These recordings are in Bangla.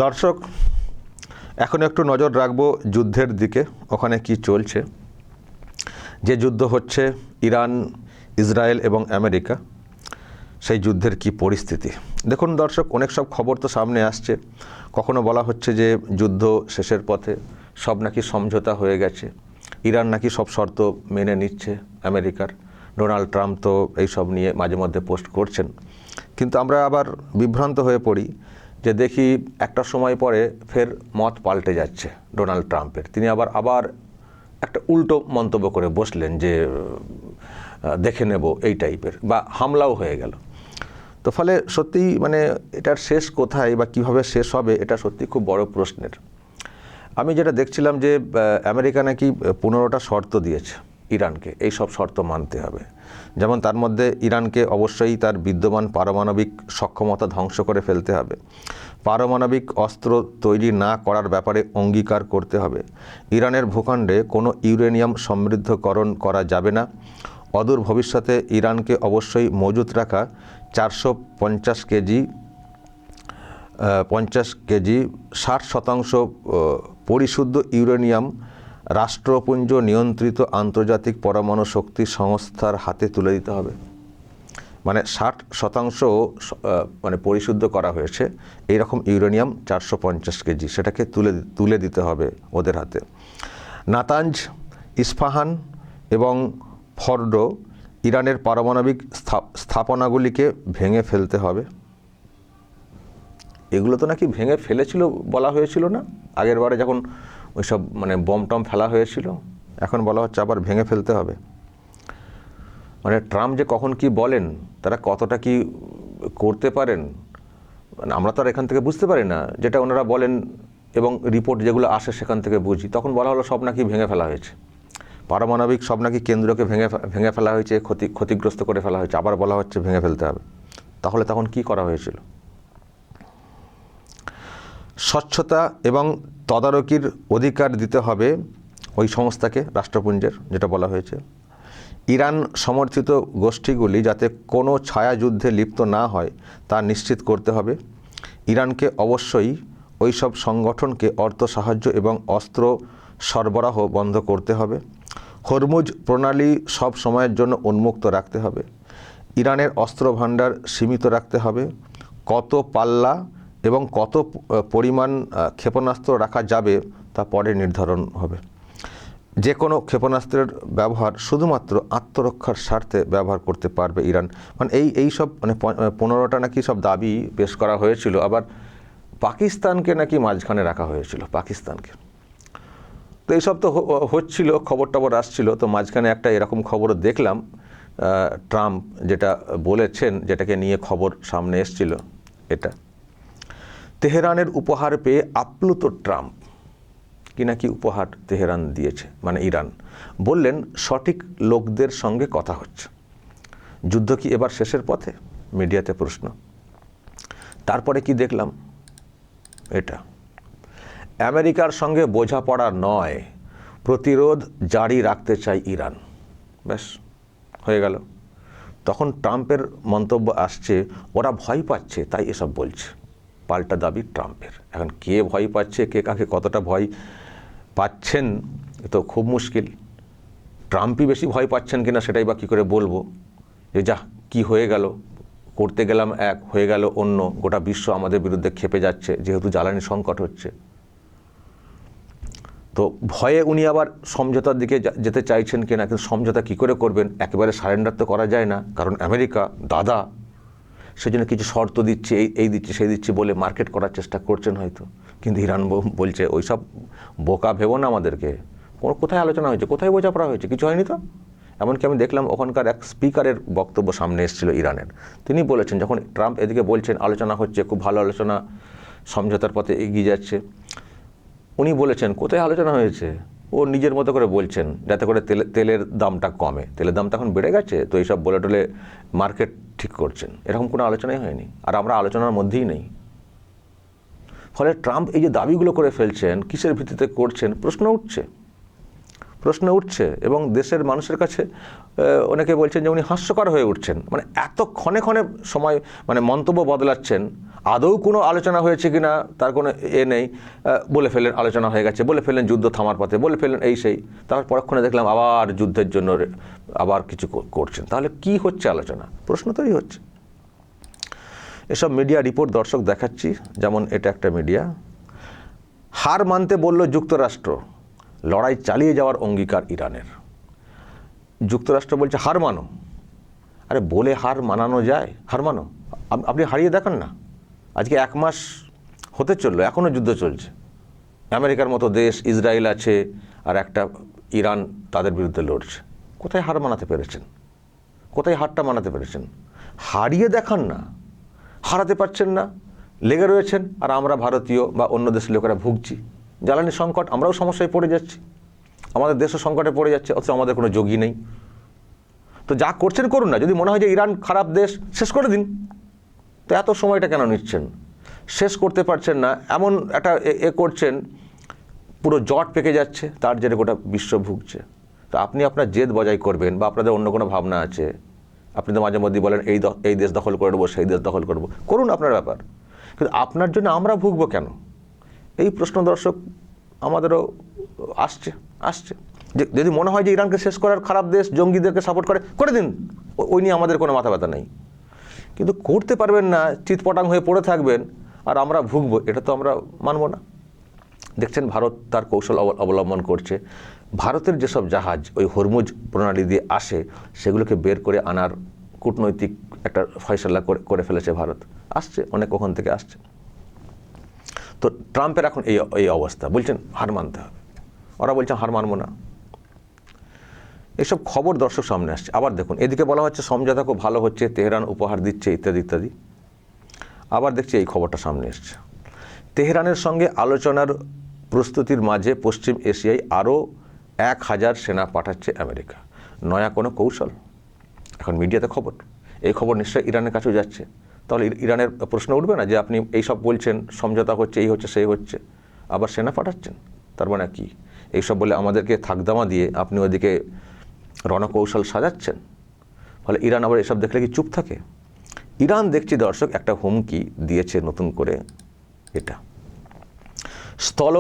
দর্শক, এখন একটু নজর রাখবো যুদ্ধের দিকে। ওখানে কি চলছে, যে যুদ্ধ হচ্ছে ইরান, ইসরায়েল এবং আমেরিকা, সেই যুদ্ধের কি পরিস্থিতি। দেখুন দর্শক, অনেক সব খবর তো সামনে আসছে। কখনো বলা হচ্ছে যে যুদ্ধ শেষের পথে, সব নাকি সমঝোতা হয়ে গেছে, ইরান নাকি সব শর্ত মেনে নিচ্ছে আমেরিকার। ডোনাল্ড ট্রাম্প তো এইসব নিয়ে মাঝে মধ্যে পোস্ট করছেন, কিন্তু আমরা আবার বিভ্রান্ত হয়ে পড়ি যে দেখি একটা সময় পরে ফের মত পাল্টে যাচ্ছে ডোনাল্ড ট্রাম্পের। তিনি আবার একটা উল্টো মন্তব্য করে বসলেন যে দেখে নেব এই টাইপের, বা হামলাও হয়ে গেল। তো ফলে সত্যিই এটার শেষ কোথায় বা কিভাবে শেষ হবে, এটা সত্যি খুব বড় প্রশ্নের। আমি যেটা দেখছিলাম যে আমেরিকা নাকি 15টা শর্ত দিয়েছে ইরানকে, এই সব শর্ত মানতে হবে। যেমন তার মধ্যে ইরানকে অবশ্যই তার বিদ্যমান পারমাণবিক সক্ষমতা ধ্বংস করে ফেলতে হবে, পারমাণবিক অস্ত্র তৈরি না করার ব্যাপারে অঙ্গীকার করতে হবে, ইরানের ভূখণ্ডে কোনো ইউরেনিয়াম সমৃদ্ধকরণ করা যাবে না, অদূর ভবিষ্যতে ইরানকে অবশ্যই মজুত রাখা 450 কেজি 60% পরিশুদ্ধ ইউরেনিয়াম রাষ্ট্রপুঞ্জ নিয়ন্ত্রিত আন্তর্জাতিক পরমাণু শক্তি সংস্থার হাতে তুলে দিতে হবে। 60% পরিশুদ্ধ করা হয়েছে এইরকম ইউরেনিয়াম 450 কেজি, সেটাকে তুলে দিতে হবে ওদের হাতে। নাতাঞ্জ, ইস্পাহান এবং ফর্ডো ইরানের পারমাণবিক স্থাপনাগুলিকে ভেঙে ফেলতে হবে। এগুলো তো নাকি ভেঙে ফেলেছিল বলা হয়েছিল না আগের বারে, যখন ওইসব বম টম ফেলা হয়েছিল। এখন বলা হচ্ছে আবার ভেঙে ফেলতে হবে। ট্রাম্প যে কখন কি বলেন, তারা কতটা কি করতে পারেন, আমরা তো আর এখান থেকে বুঝতে পারি না। যেটা ওনারা বলেন এবং রিপোর্ট যেগুলো আসে সেখান থেকে বুঝি। তখন বলা হলো সব নাকি ভেঙে ফেলা হয়েছে, পারমাণবিক সব নাকি কেন্দ্রকে ভেঙে ফেলা হয়েছে, ক্ষতিগ্রস্ত করে ফেলা হয়েছে। আবার বলা হচ্ছে ভেঙে ফেলতে হবে। তাহলে তখন কি করা হয়েছিল? স্বচ্ছতা এবং তদারকির অধিকার দিতে হবে ওই সংস্থাকে, রাষ্ট্রপুঞ্জের, যেটা বলা হয়েছে। ইরান সমর্থিত গোষ্ঠীগুলি যাতে কোনো ছায়াযুদ্ধে লিপ্ত না হয় তা নিশ্চিত করতে হবে। ইরানকে অবশ্যই ওই সব সংগঠনকে অর্থ সাহায্য এবং অস্ত্র সরবরাহ বন্ধ করতে হবে। হরমুজ প্রণালী সব সময়ের জন্য উন্মুক্ত রাখতে হবে। ইরানের অস্ত্র ভাণ্ডার সীমিত রাখতে হবে। কত পাল্লা এবং কত পরিমাণ ক্ষেপণাস্ত্র রাখা যাবে তা পরে নির্ধারণ হবে। যে কোনো ক্ষেপণাস্ত্রের ব্যবহার শুধুমাত্র আত্মরক্ষার স্বার্থে ব্যবহার করতে পারবে ইরান। এই সব 15টা নাকি সব দাবি পেশ করা হয়েছিল। আবার পাকিস্তানকে নাকি মাঝখানে রাখা হয়েছিল, পাকিস্তানকে। তো এইসব তো হচ্ছিল, খবর টবর আসছিল। তো মাঝখানে একটা এরকম খবরও দেখলাম, ট্রাম্প যেটা বলেছেন, যেটাকে নিয়ে খবর সামনে এসছিল, এটা তেহরানের উপহার পেয়ে আপ্লুত ট্রাম্প। কি নাকি উপহার তেহরান দিয়েছে, ইরান। বললেন সঠিক লোকদের সঙ্গে কথা হচ্ছে। যুদ্ধ কি এবার শেষের পথে? মিডিয়াতে প্রশ্ন। তারপরে কি দেখলাম, এটা আমেরিকার সঙ্গে বোঝাপড়া নয়, প্রতিরোধ জারি রাখতে চায় ইরান। ব্যাস, হয়ে গেল। তখন ট্রাম্পের মন্তব্য আসছে ওরা ভয় পাচ্ছে তাই এসব বলছে। পাল্টা দাবি ট্রাম্পের। এখন কে ভয় পাচ্ছে, কে কাকে কতটা ভয় পাচ্ছেন, এ তো খুব মুশকিল। ট্রাম্পই বেশি ভয় পাচ্ছেন কিনা সেটাই বা কী করে বলবো, যে যা কি হয়ে গেল, করতে গেলাম এক, হয়ে গেল অন্য। গোটা বিশ্ব আমাদের বিরুদ্ধে ক্ষেপে যাচ্ছে, যেহেতু জ্বালানি সংকট হচ্ছে। তো ভয়ে উনি আবার সমঝোতার দিকে যেতে চাইছেন কিনা, কিন্তু সমঝোতা কী করে করবেন, একেবারে সারেন্ডার তো করা যায় না, কারণ আমেরিকা দাদা। সেজন্য কিছু শর্ত দিচ্ছে, এই দিচ্ছে সেই দিচ্ছে বলে মার্কেট করার চেষ্টা করছেন হয়তো। কিন্তু ইরান বলছে ওইসব বোকা ভেবো না আমাদেরকে। কোথায় আলোচনা হয়েছে, কোথায় বোঝাপড়া হয়েছে, কিছু হয়নি তো। এমনকি আমি দেখলাম ওখানকার এক স্পিকারের বক্তব্য সামনে এসেছিল ইরানের। তিনি বলেছেন, যখন ট্রাম্প এদিকে বলছেন আলোচনা হচ্ছে, খুব ভালো আলোচনা, সমঝোতার পথে এগিয়ে যাচ্ছে, উনি বলেছেন কোথায় আলোচনা হয়েছে। ও নিজের মতো করে বলছেন যাতে করে তেলের দামটা কমে। তেলের দামটা এখন বেড়ে গেছে, তো এইসব বলে টলে মার্কেট ঠিক করছেন। এরকম কোনো আলোচনাই হয়নি, আর আমরা আলোচনার মধ্যেই নেই। ফলে ট্রাম্প এই যে দাবিগুলো করে ফেলছেন, কিসের ভিত্তিতে করছেন প্রশ্ন উঠছে এবং দেশের মানুষের কাছে অনেকে বলছেন যে উনি হাস্যকর হয়ে উঠছেন। এত ক্ষণে ক্ষণে সময় মন্তব্য বদলাচ্ছেন। আদৌ কোনো আলোচনা হয়েছে কিনা তার কোনো নেই, বলে ফেলেন আলোচনা হয়ে গেছে, বলে ফেলেন যুদ্ধ থামার পথে, বলে ফেলেন এই সেই, তারপর পরক্ষণে দেখলাম আবার যুদ্ধের জন্য আবার কিছু করছেন। তাহলে কি হচ্ছে আলোচনা? প্রশ্ন তৈরি হচ্ছে। এসব মিডিয়া রিপোর্ট দর্শক দেখাচ্ছি, যেমন এটা একটা মিডিয়া, হার মানতে বলল যুক্তরাষ্ট্র, লড়াই চালিয়ে যাওয়ার অঙ্গীকার ইরানের। যুক্তরাষ্ট্র বলছে হার মানো। আরে বলে হার মানানো যায়? হার মানো, আপনি হারিয়ে দেখান না। আজকে 1 মাস হতে চললো, এখনও যুদ্ধ চলছে। আমেরিকার মতো দেশ, ইসরায়েল আছে, আর একটা ইরান তাদের বিরুদ্ধে লড়ছে। কোথায় হার মানাতে পেরেছেন? কোথায় হারটা মানাতে পেরেছেন? হারিয়ে দেখান না। হারাতে পারছেন না, লেগে রয়েছেন, আর আমরা ভারতীয় বা অন্য দেশের লোকেরা ভুগছি। জ্বালানি সংকট, আমরাও সমস্যায় পড়ে যাচ্ছি, আমাদের দেশও সংকটে পড়ে যাচ্ছে, অথচ আমাদের কোনো যোগী নেই। তো যা করছেন করুন না। যদি মনে হয় যে ইরান খারাপ দেশ, শেষ করে দিন। তো এত সময়টা কেন নিচ্ছেন? শেষ করতে পারছেন না, এমন একটা করছেন, পুরো জট পেকে যাচ্ছে, তার জেরে গোটা বিশ্ব ভুগছে। তো আপনি আপনার জেদ বজায় করবেন, বা আপনাদের অন্য কোনো ভাবনা আছে, আপনি তো মাঝে মধ্যে বলেন এই দেশ দখল করে দেবো, সেই দেশ দখল করবো, করুন আপনার ব্যাপার, কিন্তু আপনার জন্য আমরা ভুগবো কেন? এই প্রশ্ন দর্শক আমাদেরও আসছে। যদি মনে হয় যে ইরানকে শেষ করার, খারাপ দেশ, জঙ্গিদেরকে সাপোর্ট করে দিন, ওই নিয়ে আমাদের কোনো মাথা ব্যথা নেই। কিন্তু করতে পারবেন না, চিৎপটাং হয়ে পড়ে থাকবেন, আর আমরা ভুগবো, এটা তো আমরা মানব না। দেখছেন ভারত তার কৌশল অবলম্বন করছে। ভারতের যেসব জাহাজ ওই হরমুজ প্রণালী দিয়ে আসে, সেগুলোকে বের করে আনার কূটনৈতিক একটা ফয়সালা করে ফেলেছে ভারত। আসছে অনেক, ওখান থেকে আসছে। তো ট্রাম্পের এখন এই অবস্থা, বলছেন হার মানতে হবে, ওরা বলছেন হার মানবো না। এসব খবর দর্শক সামনে আসছে। আবার দেখুন, এদিকে বলা হচ্ছে সমঝোতা খুব ভালো হচ্ছে, তেহরান উপহার দিচ্ছে, ইত্যাদি ইত্যাদি। আবার দেখছি এই খবরটা সামনে এসছে, তেহরানের সঙ্গে আলোচনার প্রস্তুতির মাঝে পশ্চিম এশিয়ায় আরও 1000 সেনা পাঠাচ্ছে আমেরিকা। নয়া কোনো কৌশল? এখন মিডিয়াতে খবর, এই খবর নিশ্চয়ই ইরানের কাছেও যাচ্ছে। তাহলে ইরানের প্রশ্ন উঠবে না যে আপনি এইসব বলছেন, সমঝোতা হচ্ছে, এই হচ্ছে, সেই হচ্ছে, আবার সেনা পাঠাচ্ছেন, তার মানে কি? এইসব বলে আমাদেরকে থাকদামা দিয়ে আপনি ওদিকে রণকৌশল সাজাচ্ছেন। ফলে ইরান আবার এসব দেখলে কি চুপ থাকে? ইরান দেখছি দর্শক একটা হুমকি দিয়েছে নতুন করে, এটা স্থল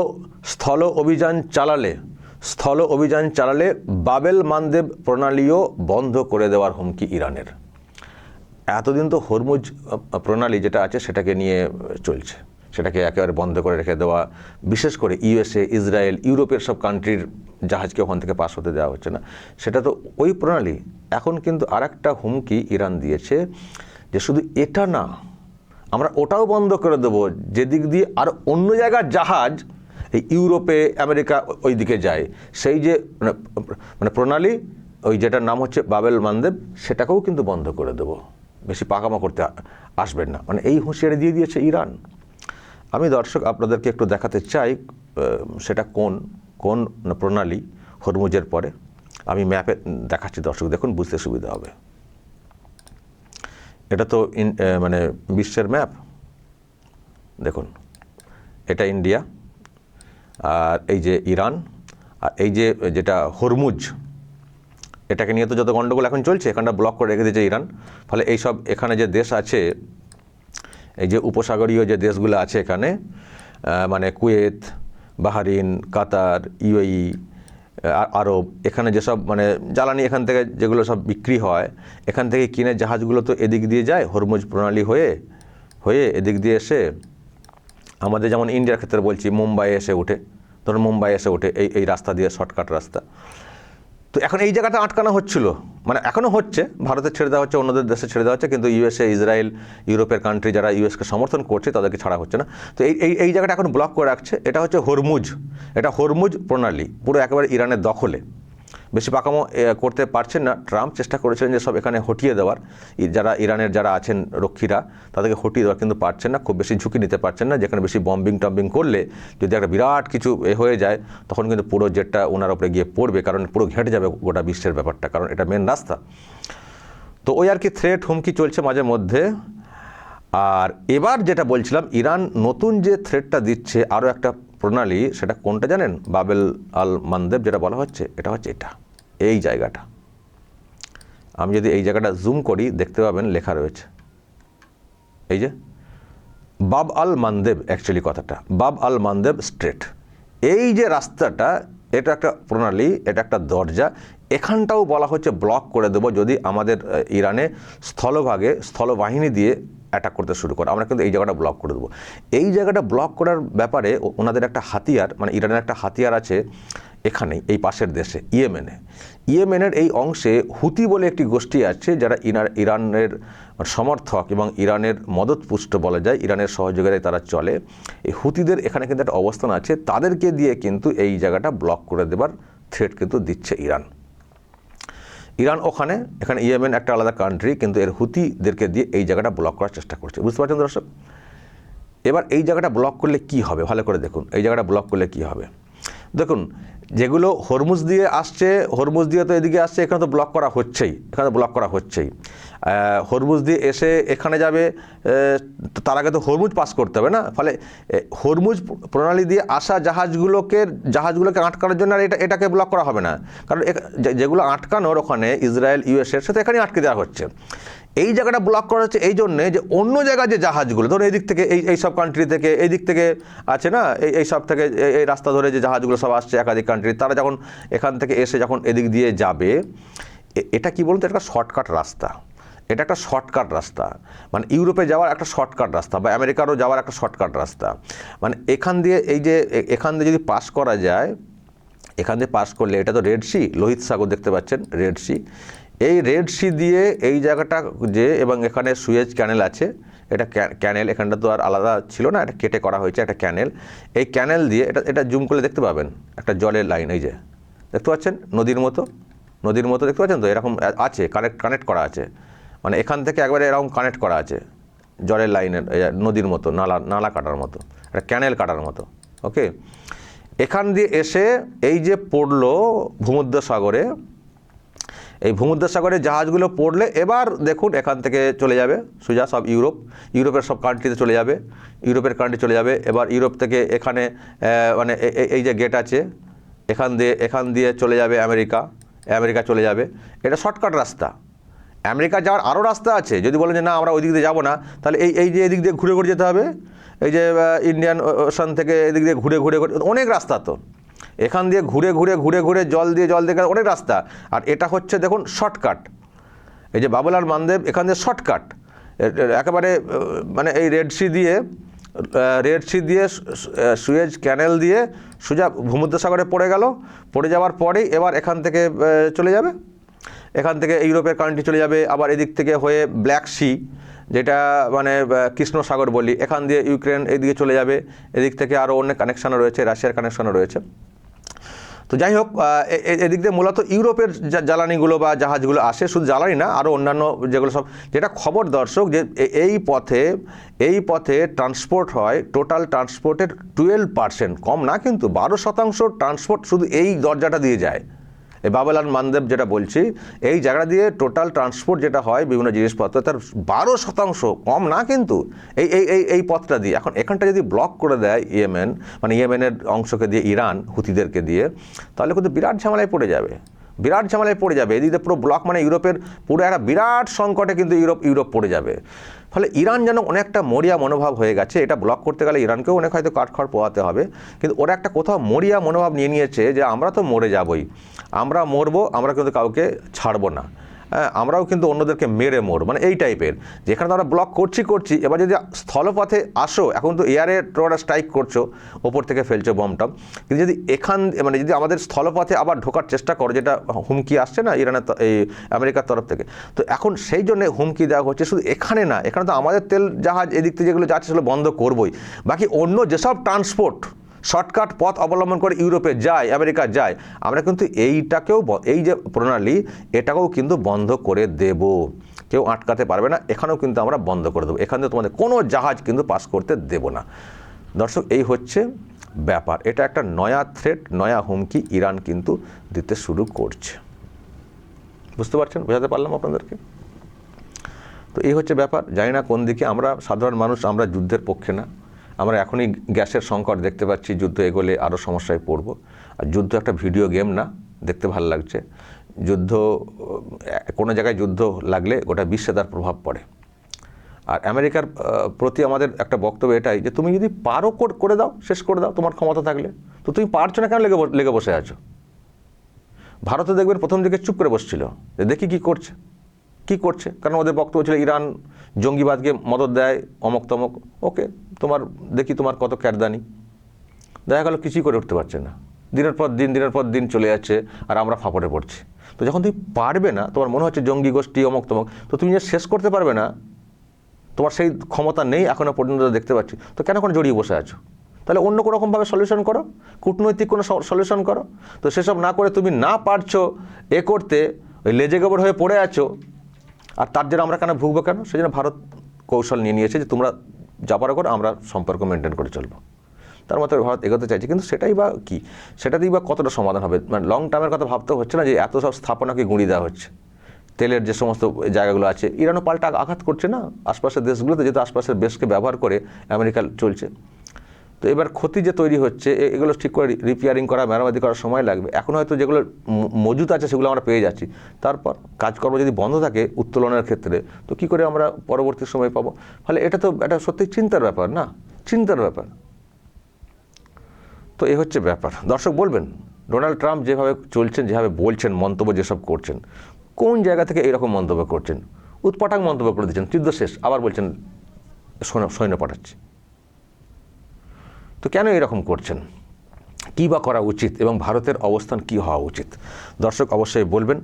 অভিযান চালালে বাবেল মানদেব প্রণালীও বন্ধ করে দেওয়ার হুমকি ইরানের। এতদিন তো হরমুজ প্রণালী যেটা আছে সেটাকে নিয়ে চলছে, সেটাকে একেবারে বন্ধ করে রেখে দেওয়া, বিশেষ করে ইউএসএ, ইসরায়েল, ইউরোপের সব কান্ট্রির জাহাজকে ওখান থেকে পাস হতে দেওয়া হচ্ছে না, সেটা তো ওই প্রণালী। এখন কিন্তু আরেকটা হুমকি ইরান দিয়েছে যে শুধু এটা না, আমরা ওটাও বন্ধ করে দেবো যেদিক দিয়ে আর অন্য জায়গার জাহাজ এই ইউরোপে, আমেরিকা ওই দিকে যায়, সেই যে মানে প্রণালী, ওই যেটার নাম হচ্ছে বাবেল মানদেব, সেটাকেও কিন্তু বন্ধ করে দেবো, বেশি পাকামা করতে আসবেন না, মানে এই হুঁশিয়ারি দিয়ে দিয়েছে ইরান। আমি দর্শক আপনাদেরকে একটু দেখাতে চাই সেটা কোন প্রণালী হরমুজের পরে। আমি ম্যাপে দেখাচ্ছি দর্শক, দেখুন, বুঝতে সুবিধা হবে। এটা তো মানে বিশ্বের ম্যাপ, দেখুন, এটা ইন্ডিয়া, আর এই যে ইরান, আর এই যে যেটা হরমুজ, এটাকে নিয়ে তো যত গণ্ডগোল এখন চলছে, এখানটা ব্লক করে রেখে দিয়েছে ইরান। ফলে এইসব এখানে যে দেশ আছে, এই যে উপসাগরীয় যে দেশগুলো আছে এখানে, মানে কুয়েত, বাহরিন, কাতার, ইউএই, আরব, এখানে যেসব মানে জ্বালানি এখান থেকে যেগুলো সব বিক্রি হয়, এখান থেকে কিনে জাহাজগুলো তো এদিক দিয়ে যায়, হরমুজ প্রণালী হয়ে এদিক দিয়ে এসে আমাদের, যেমন ইন্ডিয়ার ক্ষেত্রে বলছি, মুম্বাই এসে ওঠে, ধরুন মুম্বাই এসে ওঠে এই রাস্তা দিয়ে, শর্টকাট রাস্তা। তো এখন এই জায়গাটা আটকানো হচ্ছিল, মানে এখনও হচ্ছে, ভারতের ছেড়ে দেওয়া হচ্ছে, অন্যদের দেশে ছেড়ে দেওয়া হচ্ছে, কিন্তু ইউএসএ, ইসরায়েল, ইউরোপের কান্ট্রি যারা ইউএসকে সমর্থন করছে তাদেরকে ছাড়া হচ্ছে না। তো এই জায়গাটা এখন ব্লক করে রাখছে। এটা হচ্ছে হরমুজ, এটা হরমুজ প্রণালী পুরো একেবারে ইরানের দখলে, বেশি পাকামো করতে পারছেন না। ট্রাম্প চেষ্টা করেছিলেন যে সব এখানে হটিয়ে দেওয়ার, যারা ইরানের যারা আছেন রক্ষীরা, তাদেরকে হটিয়ে দেওয়ার, কিন্তু পারছেন না, খুব বেশি ঝুঁকি নিতে পারছেন না। যেখানে বেশি বম্বিং করলে যদি একটা বিরাট কিছু হয়ে যায়, তখন কিন্তু পুরো জেটটা ওনার উপরে গিয়ে পড়বে, কারণ পুরো ঘেঁটে যাবে গোটা বিশ্বের ব্যাপারটা, কারণ এটা মেন রাস্তা। তো ওই আর কি থ্রেট, হুমকি চলছে মাঝে মধ্যে। আর এবার যেটা বলছিলাম, ইরান নতুন যে থ্রেটটা দিচ্ছে আরও একটা প্রণালী, সেটা কোনটা জানেন? বাবেল আল মানদেব যেটা বলা হচ্ছে, এটা হচ্ছে এই জায়গাটা। আমি যদি এই জায়গাটা জুম করি দেখতে পাবেন লেখা রয়েছে, এই যে বাব আল মানদেব, অ্যাকচুয়ালি কথাটা বাব আল মানদেব স্ট্রেট, এই যে রাস্তাটা, এটা একটা প্রণালী, এটা একটা দরজা, এখানটাও বলা হচ্ছে ব্লক করে দেবো যদি আমাদের ইরানে স্থলবাহিনী দিয়ে অ্যাটাক করতে শুরু করে, আমরা কিন্তু এই জায়গাটা ব্লক করে দেবো। এই জায়গাটা ব্লক করার ব্যাপারে ওনাদের একটা হাতিয়ার, মানে ইরানের একটা হাতিয়ার আছে এখানেই, এই পাশের দেশে ইয়েমেনের এই অংশে হুতি বলে একটি গোষ্ঠী আছে যারা ইরানের সমর্থক এবং ইরানের মদতপুষ্ট বলা যায়, ইরানের সহযোগিতায় তারা চলে। এই হুতিদের এখানে কিন্তু একটা অবস্থান আছে, তাদেরকে দিয়ে কিন্তু এই জায়গাটা ব্লক করে দেবার থ্রেট কিন্তু দিচ্ছে ইরান এখানে ইয়েমেন একটা আলাদা কান্ট্রি, কিন্তু এর হুতিদেরকে দিয়ে এই জায়গাটা ব্লক করার চেষ্টা করছে। বুঝতে পারছেন দর্শক? এবার এই জায়গাটা ব্লক করলে কি হবে, ভালো করে দেখুন এই জায়গাটা ব্লক করলে কি হবে। দেখুন, যেগুলো হরমুজ দিয়ে আসছে, হরমুজ দিয়ে তো এদিকে আসছে, এখানে তো ব্লক করা হচ্ছেই, হরমুজ দিয়ে এসে এখানে যাবে, তার আগে তো হরমুজ পাস করতে হবে না। ফলে হরমুজ প্রণালী দিয়ে আসা জাহাজগুলোকে আটকানোর জন্য আর এটাকে ব্লক করা হবে না, কারণ যেগুলো আটকানোর ওখানে ইসরায়েল ইউএসের সাথে এখানেই আটকে দেওয়া হচ্ছে। এই জায়গাটা ব্লক করা হচ্ছে এই জন্যে যে অন্য জায়গায় যে জাহাজগুলো, ধরুন এই দিক থেকে এই সব কান্ট্রি থেকে, এই দিক থেকে আছে না, এই সব থেকে এই রাস্তা ধরে যে জাহাজগুলো সব আসছে একাধিক কান্ট্রি, তারা যখন এখান থেকে এসে যখন এদিক দিয়ে যাবে, এটা কি বলুন তো, এটা শর্টকাট রাস্তা, এটা একটা শর্টকাট রাস্তা, মানে ইউরোপে যাওয়ার একটা শর্টকাট রাস্তা বা আমেরিকারও যাওয়ার একটা শর্টকাট রাস্তা। মানে এখান দিয়ে এখান দিয়ে যদি পাস করা যায়, এখান দিয়ে পাস করলে, এটা তো রেড সি, লোহিত সাগর দেখতে পাচ্ছেন, রেড সি, এই রেড সি দিয়ে এই জায়গাটা এবং এখানে সুয়েজ ক্যানেল আছে, এটা ক্যানেল, এখানটা তো আর আলাদা ছিল না, এটা কেটে করা হয়েছে একটা ক্যানেল, এই ক্যানেল দিয়ে এটা জুম করলে দেখতে পাবেন একটা জলের লাইন, এই যে দেখতে পাচ্ছেন নদীর মতো দেখতে পাচ্ছেন তো, এরকম আছে, কানেক্ট করা আছে, মানে এখান থেকে একবারে এরকম কানেক্ট করা আছে জলের লাইনের, নদীর মতো, নালা কাটার মতো, একটা ক্যানেল কাটার মতো। ওকে, এখান দিয়ে এসে এই যে পড়লো ভূমধ্যসাগরে, এই ভূমধ্যসাগরে জাহাজগুলো পড়লে এবার দেখুন এখান থেকে চলে যাবে সোজা সব ইউরোপের সব কান্ট্রিতে চলে যাবে, এবার ইউরোপ থেকে এখানে মানে এই যে গেট আছে, এখান দিয়ে চলে যাবে আমেরিকা চলে যাবে। এটা শর্টকাট রাস্তা। আমেরিকা যাওয়ার আরও রাস্তা আছে, যদি বলেন যে না আমরা ওই দিক দিয়ে যাবো না, তাহলে এই যে এদিক দিয়ে ঘুরে যেতে হবে, এই যে ইন্ডিয়ান ওশান থেকে এদিক দিয়ে ঘুরে অনেক রাস্তা, তো এখান দিয়ে ঘুরে জল দিয়ে অনেক রাস্তা। আর এটা হচ্ছে দেখুন শর্টকাট, এই যে বাব আল মানদেব এখান দিয়ে শর্টকাট একেবারে, মানে এই রেড সি দিয়ে সুয়েজ ক্যানেল দিয়ে সোজা ভূমধ্যসাগরে পড়ে যাওয়ার পরেই এবার এখান থেকে চলে যাবে, এখান থেকে ইউরোপের কান্ট্রি চলে যাবে, আবার এদিক থেকে হয়ে ব্ল্যাক সি, যেটা মানে কৃষ্ণ সাগর বলি, এখান দিয়ে ইউক্রেন এদিকে চলে যাবে, এদিক থেকে আরও অনেক কানেকশানও রয়েছে, রাশিয়ার কানেকশানও রয়েছে। তো যাই হোক, এদিক দিয়ে মূলত ইউরোপের জ্বালানিগুলো বা জাহাজগুলো আসে, শুধু জ্বালানি না, আরও অন্যান্য যেগুলো সব, যেটা খবর দর্শক, যে এই পথে ট্রান্সপোর্ট হয়, টোটাল ট্রান্সপোর্টের 12%, কম না কিন্তু 12% ট্রান্সপোর্ট শুধু এই দরজাটা দিয়ে যায়। এই বাব আল মানদেব যেটা বলছি, এই জায়গা দিয়ে টোটাল ট্রান্সপোর্ট যেটা হয় বিভিন্ন জিনিসপত্র, তার 12%, কম না কিন্তু, এই পথটা দিয়ে। এখন এখানটা যদি ব্লক করে দেয় ইয়েমেন, মানে ইয়েমেনের অংশকে দিয়ে ইরান হুতিদেরকে দিয়ে, তাহলে কিন্তু বিরাট ঝামেলায় পড়ে যাবে। এদিকে পুরো ব্লক, মানে ইউরোপের পুরো একটা বিরাট সংকটে কিন্তু ইউরোপ পড়ে যাবে। ফলে ইরান যেন অনেকটা মরিয়া মনোভাব হয়ে গেছে, এটা ব্লক করতে গেলে ইরানকেও অনেক হয়তো কাঠখড় পোহাতে হবে, কিন্তু ওরা একটা কোথাও মরিয়া মনোভাব নিয়ে নিয়েছে যে আমরা তো মরে যাবই, আমরা মরবো, আমরা কিন্তু কাউকে ছাড়বো না, আমরাও কিন্তু অন্যদেরকে মেরে মরব, মানে এই টাইপের। যেখানে আমরা ব্লক করছি, এবার যদি স্থলপথে আসো, এখন তো এয়ারে তোমরা স্ট্রাইক করছো, ওপর থেকে ফেলছো বমটম, কিন্তু যদি যদি আমাদের স্থলপথে আবার ঢোকার চেষ্টা করো, যেটা হুমকি আসছে না এই আমেরিকার তরফ থেকে, তো এখন সেই জন্য হুমকি দেওয়া হচ্ছে। শুধু এখানে না, এখানে তো আমাদের তেল জাহাজ এদিক থেকে যেগুলো যাচ্ছে সেগুলো বন্ধ করবোই, বাকি অন্য যেসব ট্রান্সপোর্ট শর্টকাট পথ অবলম্বন করে ইউরোপে যায়, আমেরিকা যায়, আমরা কিন্তু এইটাকেও, এই যে প্রণালী, এটাকেও কিন্তু বন্ধ করে দেব, কেউ আটকাতে পারবে না, এখানেও কিন্তু আমরা বন্ধ করে দেবো, এখান থেকে তোমাদের কোনো জাহাজ কিন্তু পাস করতে দেব না। দর্শক, এই হচ্ছে ব্যাপার। এটা একটা নয়া থ্রেট, নয়া হুমকি ইরান কিন্তু দিতে শুরু করছে। বুঝতে পারছেন? বোঝাতে পারলাম আপনাদেরকে? তো এই হচ্ছে ব্যাপার। জানি না কোন দিকে, আমরা সাধারণ মানুষ, আমরা যুদ্ধের পক্ষে না, আমরা এখনই গ্যাসের সংকট দেখতে পাচ্ছি, যুদ্ধ এগোলে আরও সমস্যায় পড়ব। আর যুদ্ধ একটা ভিডিও গেম না, দেখতে ভালো লাগছে। যুদ্ধ, কোনো জায়গায় যুদ্ধ লাগলে গোটা বিশ্বে তার প্রভাব পড়ে। আর আমেরিকার প্রতি আমাদের একটা বক্তব্য এটাই যে তুমি যদি পারো করে দাও, শেষ করে দাও, তোমার ক্ষমতা থাকলে। তো তুমি পারছো না কেন লেগে বসে আছো? ভারতে দেখবেন প্রথম দিকে চুপ করে বসছিল, দেখি কি করছে, কারণ ওদের বক্তব্য ছিল ইরান জঙ্গিবাদকে মদত দেয়, অমক তমক। ওকে, দেখি তোমার কত ক্যারদানি। দেখা গেল কিছুই করে উঠতে পারছে না, দিনের পর দিন চলে যাচ্ছে, আর আমরা ফাঁপড়ে পড়ছি। তো যখন তুমি পারবে না, তোমার মনে হচ্ছে জঙ্গি গোষ্ঠী অমক তমক, তো তুমি যে শেষ করতে পারবে না, তোমার সেই ক্ষমতা নেই এখনও পর্যন্ত দেখতে পাচ্ছি, তো কেন জড়িয়ে বসে আছো? তাহলে অন্য কোনো রকমভাবে সলিউশন করো, কূটনৈতিক কোনো সলিউশন করো। তো সেসব না করে তুমি না পারছো করতে, ওই লেজে গোবর হয়ে পড়ে আছো, আর তার জন্য আমরা কেন ভুগবো কেন? সেই জন্য ভারত কৌশল নিয়ে নিয়েছে যে তোমরা যা পারো করো, আমরা সম্পর্ক মেনটেন করে চলবো। তার মতো ভারত এগোতে চাইছে, কিন্তু সেটাই বা কি, সেটাতেই বা কতটা সমাধান হবে? মানে লং টার্মের কথা ভাবতে হচ্ছে না যে এত সব স্থাপনাকে গুঁড়িয়ে দেওয়া হচ্ছে। তেলের যে সমস্ত জায়গাগুলো আছে, ইরানও পাল্টা আঘাত করছে না আশপাশের দেশগুলোতে, যেহেতু আশপাশের দেশকে ব্যবহার করে আমেরিকা চলছে। তো এবার ক্ষতি যে তৈরি হচ্ছে, এগুলো ঠিক করে রিপেয়ারিং করা, মেরামতি করার সময় লাগবে। এখন হয়তো যেগুলো মজুত আছে সেগুলো আমরা পেয়ে যাচ্ছি, তারপর কাজকর্ম যদি বন্ধ থাকে উত্তোলনের ক্ষেত্রে, তো কী করে আমরা পরবর্তী সময় পাবো? ফলে এটা তো একটা সত্যি চিন্তার ব্যাপার, না? চিন্তার ব্যাপার। তো এই হচ্ছে ব্যাপার। দর্শক বলবেন, ডোনাল্ড ট্রাম্প যেভাবে চলছেন, যেভাবে বলছেন, মন্তব্য যেসব করছেন, কোন জায়গা থেকে এইরকম মন্তব্য করছেন? উৎপাটাং মন্তব্য করে দিচ্ছেন, যুদ্ধ শেষ, আবার বলছেন সৈন্য পাঠাচ্ছে। তো কেন এরকম করছেন? কী বা করা উচিত, এবং ভারতের অবস্থান কী হওয়া উচিত? দর্শক অবশ্যই বলবেন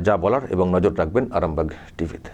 যা বলার, এবং নজর রাখবেন আরামবাগ টিভিতে।